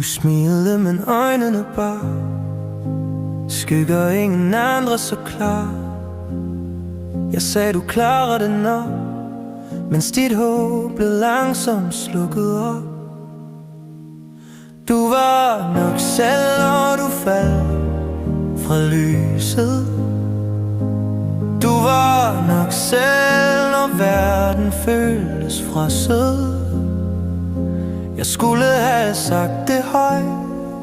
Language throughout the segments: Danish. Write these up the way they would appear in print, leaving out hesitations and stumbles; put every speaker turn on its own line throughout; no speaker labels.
smilede, men øjnene bar skygger ingen andre så klar. Jeg sagde du klarer det nok, mens dit håb blev langsomt slukket op. Du var nok selv, når du faldt fra lyset. Du var nok selv, når verden føltes frosset. Jeg skulle have sagt det højt,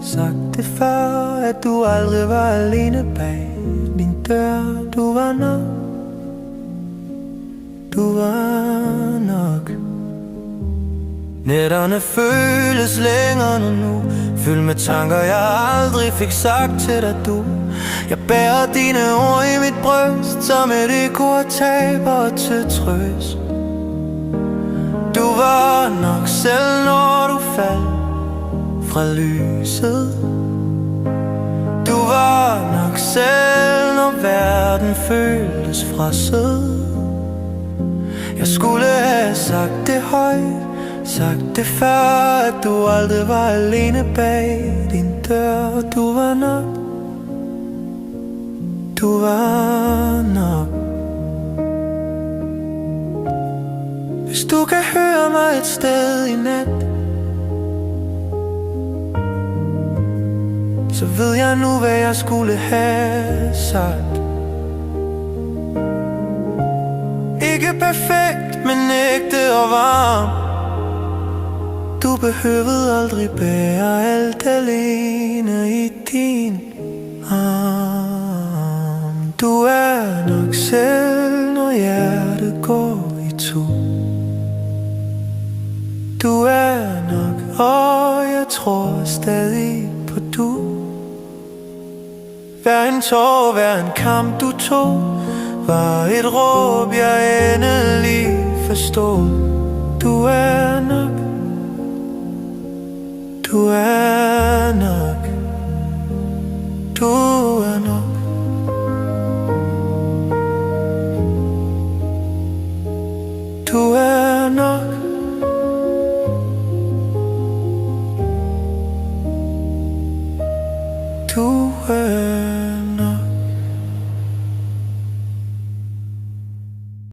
sagt det før, at du aldrig var alene bag min dør. Du var nok, du var nok. Nætterne føles længere nu, fyldt med tanker jeg aldrig fik sagt til dig du. Jeg bærer dine ord i mit bryst, som et ekko af tab og til trøst. Du var nok selv, når du faldt fra lyset. Du var nok selv, når verden føltes frosset. Jeg skulle have sagt det højt, sagt det før, at du aldrig var alene bag din dør. Du var nok, du var nok. Hvis du kan høre mig et sted i nat, så ved jeg nu, hvad jeg skulle have sagt. Ikke perfekt, men ægte og varm. Du behøvede aldrig bære alt alene i din arm. Du er nok selv, når hjertet går i to. Du er nok, og jeg tror stadig på du. Hver en tår, hver en kamp du tog, var et råb jeg endelig forstod. Du er nok, du er nok, du er nok. Du er nok.